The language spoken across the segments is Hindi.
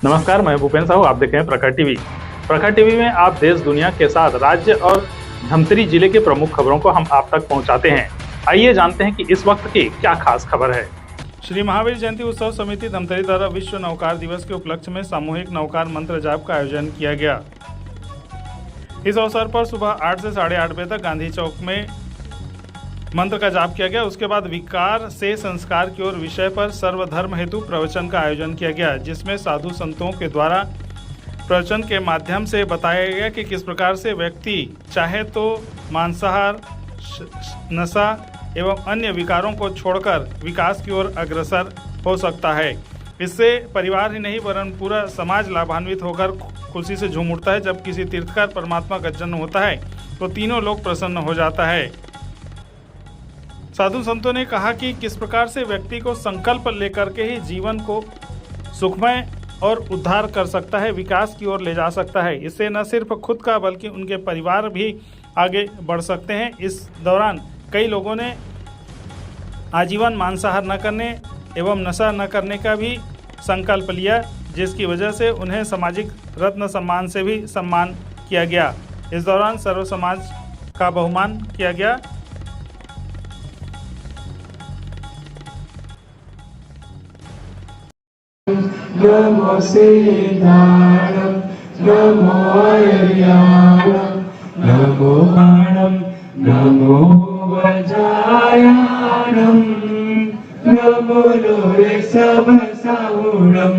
नमस्कार, मैं भूपेन साहू। आप देख रहे हैं प्रखर टीवी। प्रखर टीवी में आप देश दुनिया के साथ राज्य और धमतरी जिले के प्रमुख खबरों को हम आप तक पहुंचाते हैं। आइए जानते हैं कि इस वक्त की क्या खास खबर है। श्री महावीर जयंती उत्सव समिति धमतरी द्वारा विश्व नौकार दिवस के उपलक्ष्य में सामूहिक नौकार मंत्र जाप का आयोजन किया गया। इस अवसर पर सुबह 8 से 8:30 बजे तक गांधी चौक में मंत्र का जाप किया गया। उसके बाद विकार से संस्कार की ओर विषय पर सर्वधर्म हेतु प्रवचन का आयोजन किया गया, जिसमें साधु संतों के द्वारा प्रवचन के माध्यम से बताया गया कि किस प्रकार से व्यक्ति चाहे तो मांसाहार, नशा एवं अन्य विकारों को छोड़कर विकास की ओर अग्रसर हो सकता है। इससे परिवार ही नहीं वरन पूरा समाज लाभान्वित होकर खुशी से झूम उठता है। जब किसी तीर्थकर परमात्मा का जन्म होता है तो तीनों लोग प्रसन्न हो जाता है। साधु संतों ने कहा कि किस प्रकार से व्यक्ति को संकल्प लेकर के ही जीवन को सुखमय और उद्धार कर सकता है, विकास की ओर ले जा सकता है। इससे न सिर्फ खुद का बल्कि उनके परिवार भी आगे बढ़ सकते हैं। इस दौरान कई लोगों ने आजीवन मांसाहार न करने एवं नशा न करने का भी संकल्प लिया, जिसकी वजह से उन्हें सामाजिक रत्न सम्मान से भी सम्मान किया गया। इस दौरान सर्व समाज का बहुमान किया गया। नमो सिद्धाणं नमो आर्याणं नमो बाणं नमो वज्रायाणं नमो लोरे सब साहुणं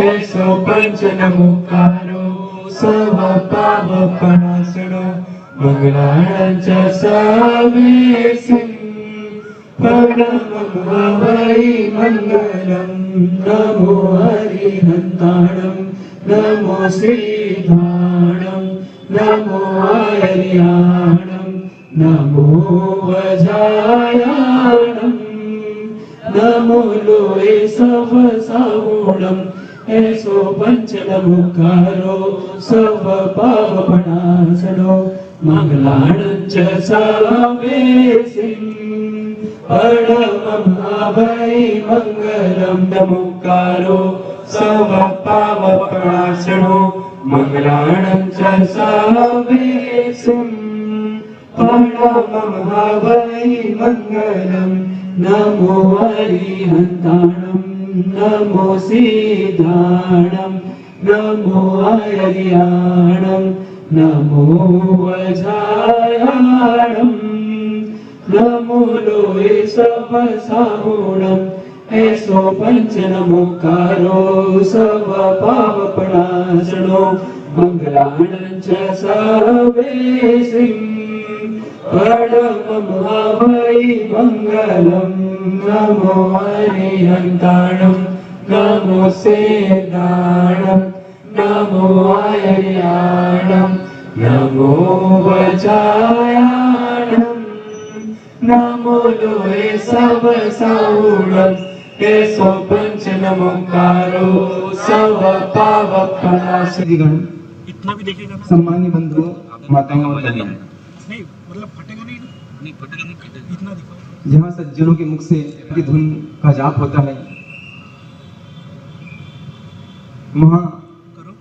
ऐसो पंच नमोकारो सब पावपणासनो मंगलाणं च सवेसिं प्रणमं वै मंगलम् नमो हरिहन्ताणं नमो श्रीधाणं नमो आर्याणं नमो वज्रायाणं नमो लोये सब साहुणं ऐसो पंच नमोकारो सब पावपणासनो मंगलाणं च सवेसिं प्रणमं वै मंगलं नमोकारो सब पावपणासनो मंगलाणं च सवेसिं प्रणमं वै मंगलं नमो हरिहन्ताणं नमो सिद्धाणं नमो आर्याणं नमो वज्रायाणं नमो लोये सब साहुणं ऐसो पंच नमोकारो सब पावपणासनो मंगलाणं च सवेसिं प्रणमं वै मंगलं नमो हरिहन्ताणं नमो सिद्धाणं नमो आर्याणं नमो वज्रायाणं नमो लोये सब साहुणं ऐसो पंच नमोकारो सब पावपणासनो। इतना भी देखेगा ना, सम्मान्य बंधुओं, माताओं और बहनों, नहीं मतलब फटेगा नहीं फटेगा नहीं, इतना दिखाओ। जहाँ सज्जनों के मुख से की धुन का जाप होता है, वहाँ करो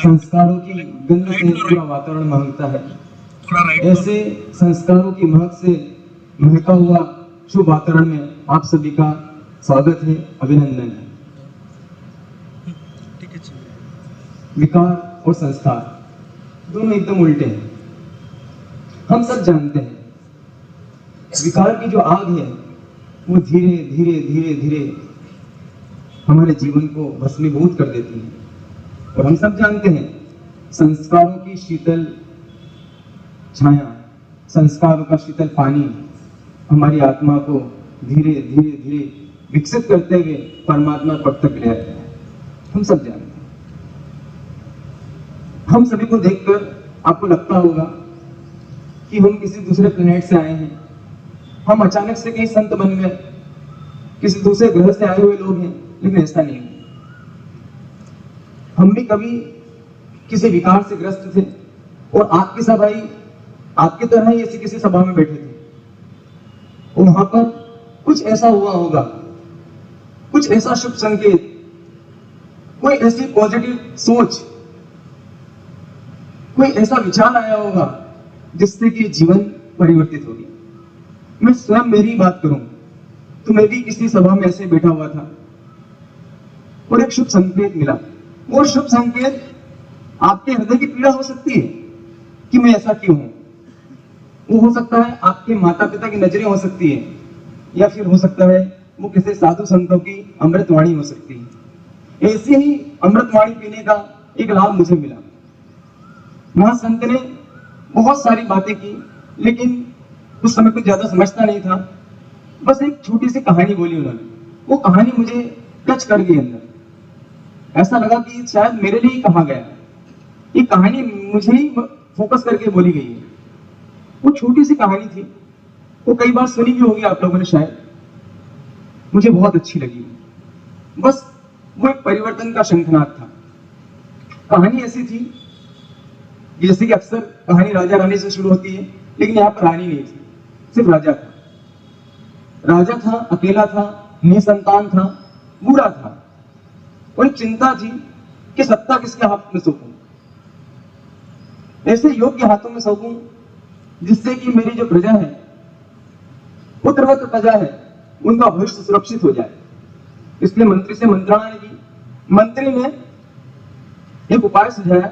संस्कारों की गंध से पूरा वातावरण महकता है। थोड़ा राइट। ऐसे संस्कारों की महक से महका हुआ शुभ वातावरण में आप सभी का स्वागत है, अभिनंदन है। ठीक है। विकार और संस्कार दोनों एकदम उल्टे हैं। हम सब जानते हैं विकार की जो आग है वो धीरे धीरे धीरे धीरे हमारे जीवन को भस्मीभूत कर देती है, और हम सब जानते हैं संस्कारों की शीतल छाया, संस्कारों का शीतल पानी हमारी आत्मा को धीरे धीरे धीरे विकसित करते हुए परमात्मा पद तक ले आता है। हम सब जानते हैं। हम सभी को देखकर आपको लगता होगा कि हम किसी दूसरे प्लेनेट से आए हैं, हम अचानक से कहीं संत बन गए, किसी दूसरे ग्रह से आए हुए लोग हैं, लेकिन ऐसा नहीं है। हम भी कभी किसी विकार से ग्रस्त थे और आपकी सभाई आपकी तरह ही ऐसी किसी सभा में बैठे थे, और वहां पर कुछ ऐसा हुआ होगा, कुछ ऐसा शुभ संकेत कोई ऐसी पॉजिटिव सोच, कोई ऐसा विचार आया होगा जिससे कि जीवन परिवर्तित हो गया। मैं स्वयं मेरी बात करूं तो मैं भी किसी सभा में ऐसे बैठा हुआ था और एक शुभ संकेत मिला। वो शुभ संकेत आपके हृदय की पीड़ा हो सकती है कि मैं ऐसा क्यों हूं। वो हो सकता है आपके माता पिता की नजरें हो सकती है, या फिर हो सकता है वो किसी साधु संतों की अमृतवाणी हो सकती है। ऐसे ही अमृतवाणी पीने का एक लाभ मुझे मिला। महासंत ने बहुत सारी बातें की, लेकिन उस समय कुछ ज्यादा समझता नहीं था। बस एक छोटी सी कहानी बोली उन्होंने। वो कहानी मुझे टच कर गई अंदर। ऐसा लगा कि शायद मेरे लिए ही कहा गया है। ये कहानी मुझे ही फोकस करके बोली गई है। वो छोटी सी कहानी थी, वो कई बार सुनी भी होगी आप लोगों ने शायद। मुझे बहुत अच्छी लगी। बस वो एक परिवर्तन का शंखनाद था। कहानी ऐसी थी जैसे कि अक्सर कहानी राजा रानी से शुरू होती है, लेकिन यहाँ पर रानी नहीं थी, सिर्फ राजा था। राजा था, अकेला था, निसंतान था, बूढ़ा था, और एक चिंता थी कि सत्ता किसके हाथ में सौंपूं। ऐसे योग्य हाथों में सौंपूं जिससे कि मेरी जो प्रजा है, पुत्रवत प्रजा है, उनका भविष्य सुरक्षित हो जाए। इसलिए मंत्री से मंत्रणाएं की। मंत्री ने एक उपाय सुझाया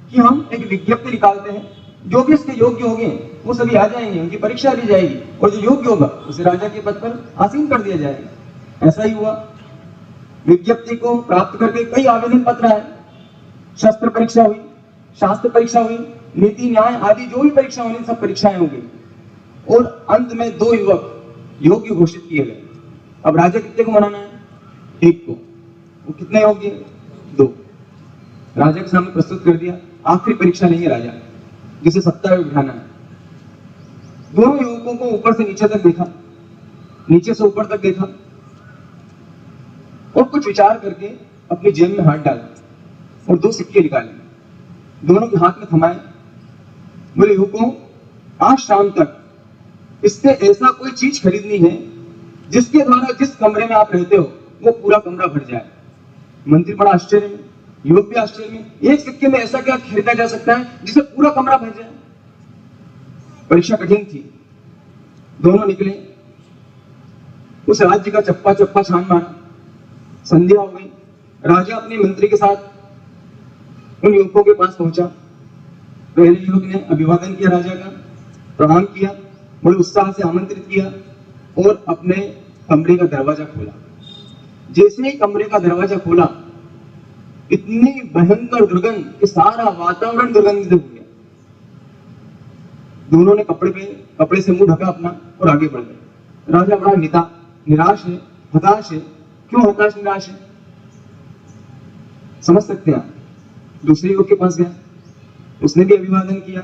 कि हम एक विज्ञप्ति निकालते हैं, जो भी इसके योग्य होंगे वो सभी आ जाएंगे, उनकी परीक्षा ली जाएगी, और जो योग्य होगा उसे राजा के पद पर आसीन कर दिया जाएगा। ऐसा ही हुआ। विज्ञप्ति को प्राप्त करके कई आवेदन पत्र आए, शस्त्र परीक्षा हुई, शास्त्र परीक्षा हुई, नीति न्याय आदि जो भी परीक्षा होनी सब परीक्षाएं हो गई, और अंत में 2 युवक योग्य घोषित किए गए। अब राजा कितने को मनाना है? 1 को। वो कितने योग्य? 2। राजा के सामने प्रस्तुत कर दिया। आखिरी परीक्षा नहीं है राजा, जिसे सत्ता में बिठाना है। दोनों युवकों को ऊपर से नीचे तक देखा, नीचे से ऊपर तक देखा, और कुछ विचार करके अपनी जेब में हाथ डाला और 2 सिक्के निकाले, दोनों के हाथ में थमाए। बोले, युवकों, आज शाम तक इससे ऐसा कोई चीज खरीदनी है जिसके द्वारा जिस कमरे में आप रहते हो वो पूरा कमरा भर जाए। मंत्री बड़ा आश्चर्य में, युवक भी आश्चर्य में। एक सिक्के में ऐसा क्या खरीदा जा सकता है जिसे पूरा कमरा भर जाए? परीक्षा कठिन थी। दोनों निकले, उस राज्य का चप्पा चप्पा छान मारा। संध्या हो गई। राजा अपने मंत्री के साथ उन युवकों के पास पहुंचा। पहले युवक ने अभिवादन किया, राजा का प्रणाम किया, बड़े उत्साह से आमंत्रित किया और अपने कमरे का दरवाजा खोला। जैसे ही कमरे का दरवाजा खोला, इतनी भयंकर दुर्गंध कि सारा वातावरण दुर्गंधित हो गया। दोनों ने कपड़े से मुंह ढका अपना और आगे बढ़ गए। राजा बड़ा निराश है, हताश है। क्यों हताश निराश है? समझ सकते हैं आप। दूसरे युवक के पास गया, उसने भी अभिवादन किया,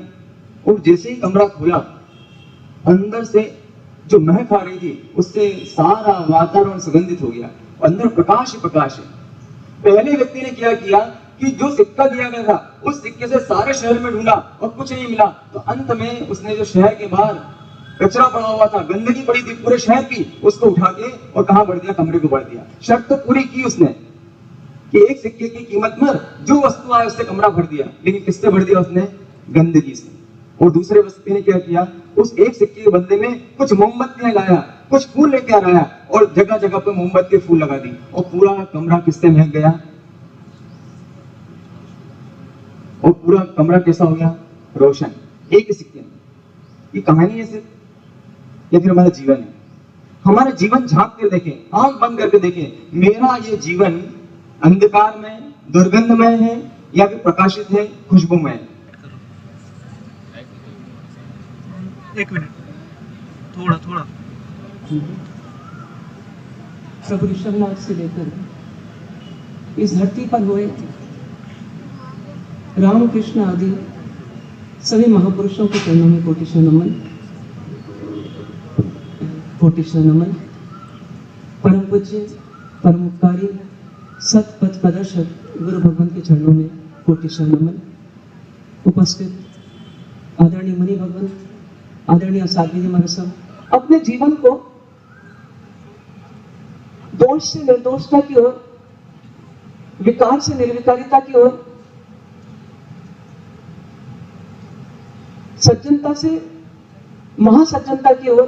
और जैसे ही कमरा खोला, अंदर से जो महक आ रही थी उससे सारा वातावरण सुगंधित हो गया। अंदर प्रकाश ही प्रकाश है। पहले व्यक्ति ने क्या किया कि जो सिक्का दिया गया था उस सिक्के से सारे शहर में ढूंढा और कुछ नहीं मिला, तो अंत में उसने जो शहर के बाहर कचरा पड़ा हुआ था, गंदगी पड़ी थी पूरे शहर की, उसको उठा के और कहां भर दिया? कमरे को भर दिया। शर्त तो पूरी की उसने कि एक सिक्के की कीमत पर जो वस्तु आए उससे कमरा भर दिया, लेकिन किससे भर दिया उसने? गंदगी से। और दूसरे व्यक्ति ने क्या किया? उस एक सिक्के के बदले में कुछ मोमबत्तियां लाया, कुछ फूल लेकर आया और जगह जगह पे मोमबत्ती फूल लगा दी, और पूरा कमरा किससे महक गया? और पूरा कमरा कैसा हो गया? रोशन। एक ही सिक्के में। ये कहानी है सिर्फ, या फिर हमारा जीवन है? हमारा जीवन झांक कर देखें, आंख बंद करके देखें, मेरा ये जीवन अंधकार में, दुर्गंधमय है या फिर प्रकाशित है, खुशबूमय है? 1 मिनट, थोड़ा प्रभु ऋषभनाथ से लेकर इस धरती पर हुए रामकृष्ण आदि सभी महापुरुषों के चरणों में कोटिशः नमन, कोटिशः नमन। परम पूज्य, परम उपकारी, सतपथ प्रदर्शक गुरु भगवान के चरणों में कोटिशः नमन। उपस्थित आदरणीय मुनि भगवान, आदरणीय साध्वी जी महाराज साहब, अपने जीवन को दोष से निर्दोषता की ओर विकार से निर्विकारिता की ओर, सज्जनता से महासज्जनता की ओर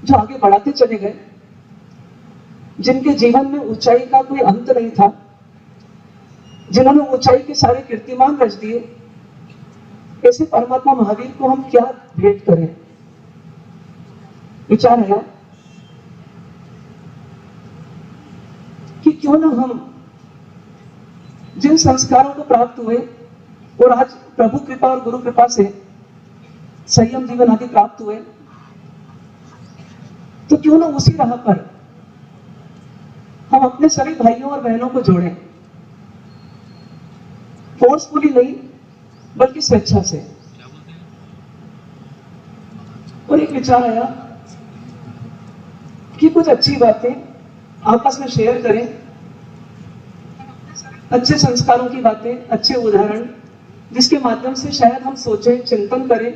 जो आगे बढ़ाते चले गए, जिनके जीवन में ऊंचाई का कोई अंत नहीं था, जिन्होंने ऊंचाई के सारे कीर्तिमान रच दिए, ऐसे परमात्मा महावीर को हम क्या भेंट करें? विचार है कि क्यों ना हम जिन संस्कारों को प्राप्त हुए और आज प्रभु कृपा और गुरु कृपा से संयम जीवन आदि प्राप्त हुए, तो क्यों ना उसी राह पर हम अपने सभी भाइयों और बहनों को जोड़ें, फोर्सफुली नहीं बल्कि स्वेच्छा से। और एक विचार आया कि कुछ अच्छी बातें आपस में शेयर करें, अच्छे संस्कारों की बातें, अच्छे उदाहरण, जिसके माध्यम से शायद हम सोचें, चिंतन करें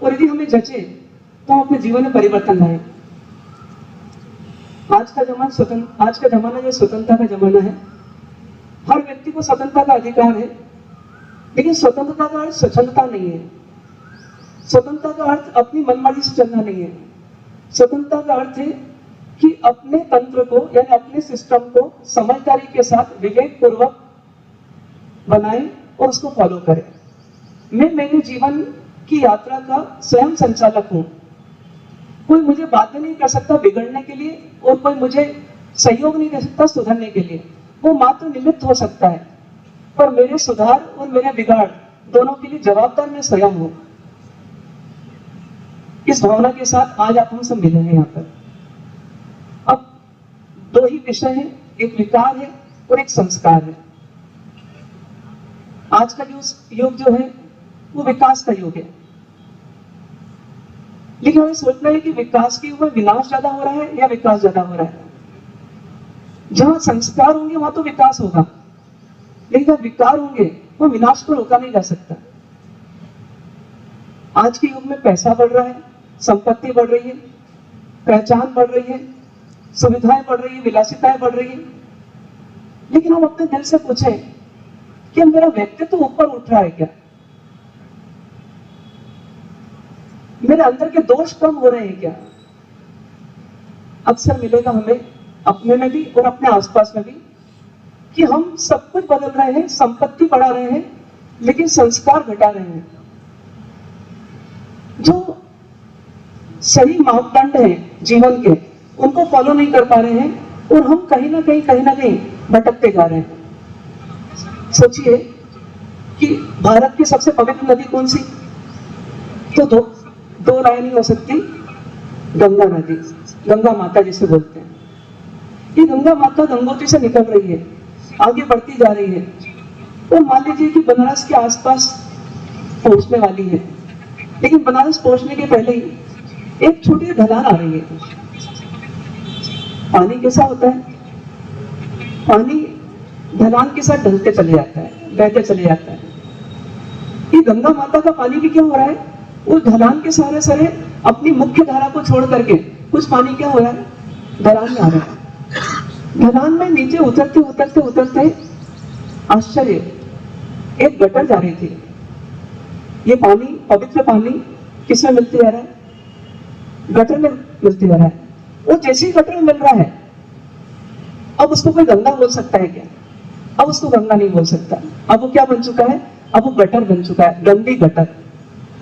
और यदि हमें जचे तो हम अपने जीवन में परिवर्तन लाएं। आज का जमाना जो स्वतंत्रता का जमाना है, हर व्यक्ति को स्वतंत्रता का अधिकार है, लेकिन स्वतंत्रता का अर्थ स्वच्छंदता नहीं है। स्वतंत्रता का अर्थ अपनी मनमानी से चलना नहीं है। स्वतंत्रता का अर्थ है कि अपने तंत्र को यानी अपने सिस्टम को समझदारी के साथ विवेक पूर्वक बनाएं और उसको फॉलो करें। मैं मेरे जीवन की यात्रा का स्वयं संचालक हूं। कोई मुझे बाध्य नहीं कर सकता बिगड़ने के लिए और कोई मुझे सहयोग नहीं दे सकता सुधरने के लिए। वो मात्र निमित्त हो सकता है, पर मेरे सुधार और मेरे बिगाड़ दोनों के लिए जवाबदार मैं स्वयं हूं। इस भावना के साथ आज आप हम सब मिले हैं यहाँ पर। अब दो ही विषय हैं, एक विकार है और एक संस्कार है। आज का युग जो है वो विकास का युग है, लेकिन हमें सोचना है कि विकास के युग में विनाश ज्यादा हो रहा है या विकास ज्यादा हो रहा है। जहां संस्कार होंगे वहां तो विकास होगा, लेकिन जब विकार होंगे वो विनाश को रोका नहीं जा सकता। आज के युग में पैसा बढ़ रहा है, संपत्ति बढ़ रही है, पहचान बढ़ रही है, सुविधाएं बढ़ रही है, विलासिताएं बढ़ रही है, लेकिन हम अपने दिल से पूछें कि मेरा व्यक्तित्व ऊपर उठ रहा है क्या? मेरे अंदर के दोष कम हो रहे हैं क्या? अक्सर मिलेगा हमें अपने में भी और अपने आसपास में भी कि हम सब कुछ बदल रहे हैं, संपत्ति बढ़ा रहे हैं, लेकिन संस्कार घटा रहे हैं। जो सही मापदंड है जीवन के उनको फॉलो नहीं कर पा रहे हैं और हम कहीं ना कहीं भटकते जा रहे हैं। सोचिए कि भारत की सबसे पवित्र नदी कौन सी? तो दो राय नहीं हो सकती, गंगा नदी, गंगा माता जिसे बोलते हैं। ये गंगा माता गंगोत्री से निकल रही है, आगे बढ़ती जा रही है और मान लीजिए कि बनारस के आसपास पहुंचने वाली है, लेकिन बनारस पहुंचने के पहले ही एक छोटी ढलान आ रही है। पानी कैसा होता है? पानी ढलान के साथ ढलते चले जाता है, बहते चले जाता है। ये गंगा माता का पानी भी क्या हो रहा है? वो ढलान के सारे अपनी मुख्य धारा को छोड़ करके कुछ पानी क्या हो रहा है? ढलान में आ रहा है। ढलान में नीचे उतरते आश्चर्य, एक गटर जा रही थी। ये पानी, पवित्र पानी किसमें मिलते जा रहा है? गटर में मिलते जा रहा है। वो जैसे ही गटर में मिल रहा है, अब उसको कोई गंगा बोल सकता है क्या? अब उसको गंगा नहीं बोल सकता। अब वो क्या बन चुका है? अब वो गटर बन चुका है, गंदी गटर।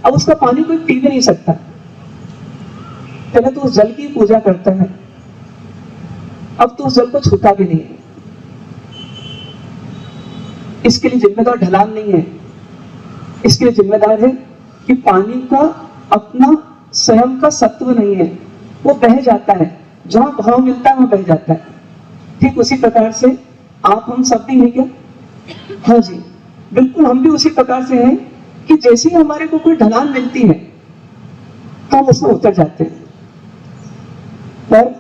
अब उसका पानी कोई पी भी नहीं सकता। पहले तो उस जल की पूजा करता है, अब तो उस जल को छूता भी नहीं है। इसके लिए जिम्मेदार ढलान नहीं है, इसके लिए जिम्मेदार है कि पानी का अपना स्वयं का सत्व नहीं है, वो बह जाता है, जहां भाव मिलता है वहां बह जाता है। ठीक उसी प्रकार से आप हम सब भी हैं क्या? हाँ जी, बिल्कुल हम भी उसी प्रकार से हैं कि जैसे ही हमारे को कोई ढलान मिलती है तो हम उसमें उतर जाते हैं, पर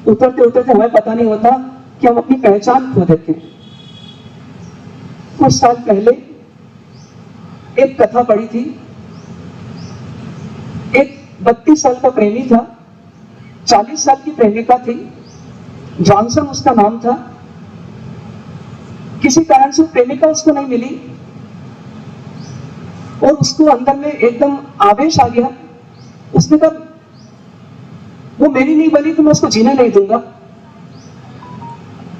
उतरते हमें पता नहीं होता कि हम अपनी पहचान खो देते हैं। कुछ साल पहले एक कथा पढ़ी थी। एक 32 साल का प्रेमी था, 40 साल की प्रेमिका थी, जॉनसन उसका नाम था। किसी कारण से प्रेमिका उसको नहीं मिली और उसको अंदर में एकदम आवेश आ गया। उसने कहा वो मेरी नहीं बनी तो मैं उसको जीने नहीं दूंगा।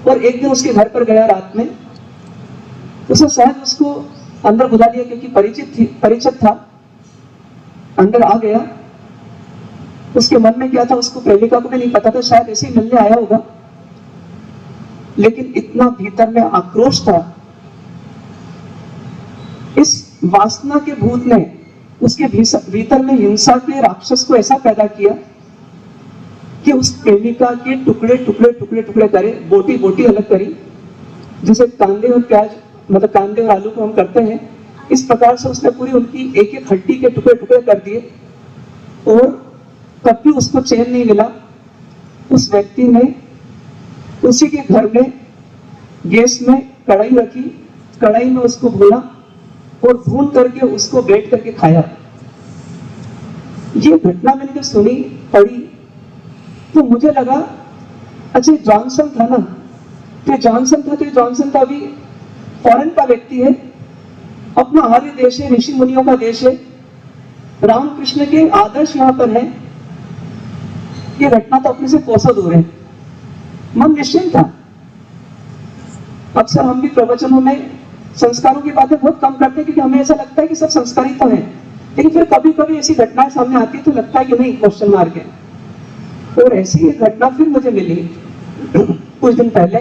और एक दिन उसके घर पर गया रात में, उसने शायद उसको अंदर बुला लिया क्योंकि परिचित था, अंदर आ गया। उसके मन में क्या था उसको प्रेमिका को भी नहीं पता था, शायद ऐसे ही मिलने आया होगा। लेकिन इतना भीतर में आक्रोश था, इस वासना के भूत ने उसके भीतर में हिंसा के राक्षस को ऐसा पैदा किया कि उस प्रेमिका के टुकड़े टुकड़े टुकड़े टुकड़े करे, बोटी बोटी अलग करी, जैसे कांदे और प्याज मतलब कांदे और आलू को हम करते हैं, इस प्रकार से उसने पूरी उनकी एक एक हड्डी के टुकड़े टुकड़े कर दिए। और तब भी उसको चैन नहीं मिला। उस व्यक्ति ने उसी के घर में गैस में कढ़ाई रखी, कढ़ाई में उसको भूना और भून करके उसको बैठ करके खाया। ये घटना मैंने जब सुनी पढ़ी तो मुझे लगा अच्छा जॉनसन था ना, तो जॉनसन था अभी फॉरेन का व्यक्ति है, अपना आर्य देश है, ऋषि मुनियों का देश है, रामकृष्ण के आदर्श यहाँ पर है। ये घटना तो अपने से कोसों दूर है। मन निश्चिंत था। अक्सर हम भी प्रवचनों में संस्कारों की बातें बहुत कम करते हैं क्योंकि हमें ऐसा लगता है कि सब संस्कारी तो है, लेकिन फिर कभी कभी ऐसी घटनाएं सामने आती है तो लगता है कि नहीं, क्वेश्चन मार्क है। और ऐसी एक घटना फिर मुझे मिली कुछ दिन पहले।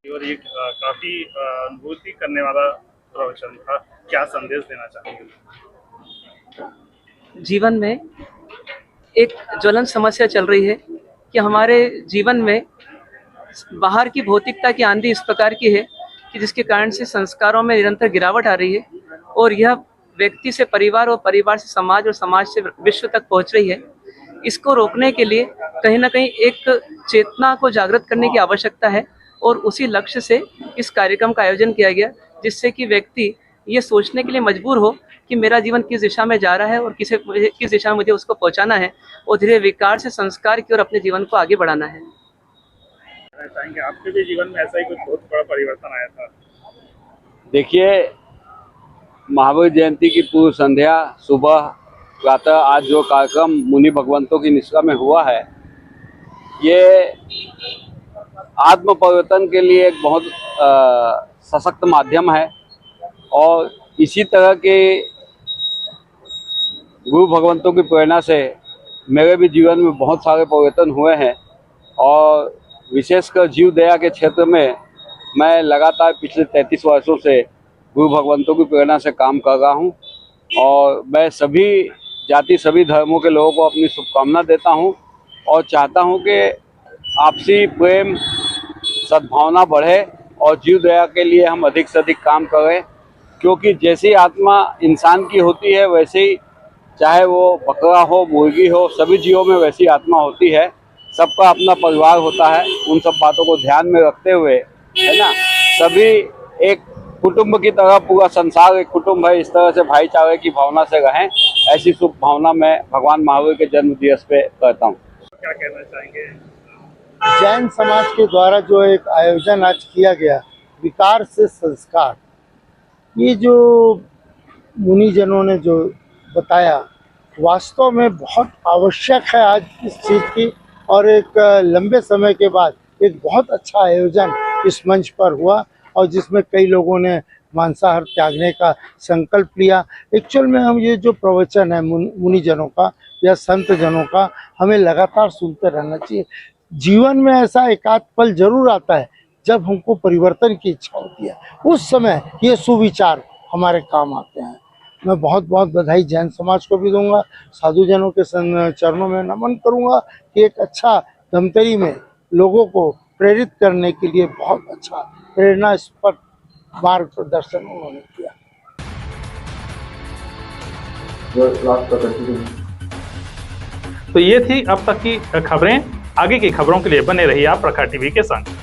और ये काफी अनुभूति करने वाला प्रवचन था। क्या संदेश देना चाहेंगे? जीवन में एक ज्वलन समस्या चल रही है कि हमारे जीवन में बाहर की भौतिकता की आंधी इस प्रकार की है कि जिसके कारण से संस्कारों में निरंतर गिरावट आ रही है और यह व्यक्ति से परिवार और परिवार से समाज और समाज से विश्व तक पहुंच रही है। इसको रोकने के लिए कहीं ना कहीं एक चेतना को जागृत करने की आवश्यकता है और उसी लक्ष्य से इस कार्यक्रम का आयोजन किया गया, जिससे कि व्यक्ति ये सोचने के लिए मजबूर हो कि मेरा जीवन किस दिशा में जा रहा है और किस दिशा में मुझे उसको पहुंचाना है और धीरे विकार से संस्कार की ओर अपने जीवन को आगे बढ़ाना है। चाहेंगे आपके भी जीवन में ऐसा ही कुछ बहुत बड़ा परिवर्तन आया था? देखिए, महावीर जयंती की पूर्व संध्या सुबह प्रातः आज जो कार्यक्रम मुनि भगवंतों की निष्ठा में हुआ है, ये आत्म परिवर्तन के लिए एक बहुत सशक्त माध्यम है। और इसी तरह के गुरु भगवंतों की प्रेरणा से मेरे भी जीवन में बहुत सारे परिवर्तन हुए हैं और विशेषकर जीव दया के क्षेत्र में मैं लगातार पिछले 33 वर्षों से गुरु भगवंतों की प्रेरणा से काम कर रहा हूं। और मैं सभी जाति सभी धर्मों के लोगों को अपनी शुभकामना देता हूं और चाहता हूं कि आपसी प्रेम सद्भावना बढ़े और जीव दया के लिए हम अधिक से अधिक काम करें, क्योंकि जैसी आत्मा इंसान की होती है वैसे ही चाहे वो बकरा हो मुर्गी हो, सभी जीवों में वैसी आत्मा होती है। सबका अपना परिवार होता है। उन सब बातों को ध्यान में रखते हुए, है ना, सभी एक कुटुंब की तरह, पूरा संसार एक कुटुंब है, इस तरह से भाईचारे की भावना से रहें, ऐसी शुभ भावना मैं भगवान महावीर के जन्म दिवस पे करता हूँ। क्या कहना चाहेंगे? जैन समाज के द्वारा जो एक आयोजन आज किया गया, विकार से संस्कार, ये जो मुनिजनों ने जो बताया वास्तव में बहुत आवश्यक है आज इस चीज़ की। और एक लंबे समय के बाद एक बहुत अच्छा आयोजन इस मंच पर हुआ और जिसमें कई लोगों ने मांसाहार त्यागने का संकल्प लिया। एक्चुअल में हम ये जो प्रवचन है मुनिजनों का या संत जनों का, हमें लगातार सुनते रहना चाहिए। जीवन में ऐसा एकाध पल जरूर आता है जब हमको परिवर्तन की इच्छा होती है, उस समय ये सुविचार हमारे काम आते हैं। मैं बहुत बहुत बधाई जैन समाज को भी दूंगा, साधुजनों के चरणों में नमन करूंगा कि एक अच्छा धमतरी में लोगों को प्रेरित करने के लिए बहुत अच्छा प्रेरणा स्पष्ट मार्ग प्रदर्शन उन्होंने किया। तो ये थी अब तक की खबरें। आगे की खबरों के लिए बने रहिए आप प्रखर टीवी के संग।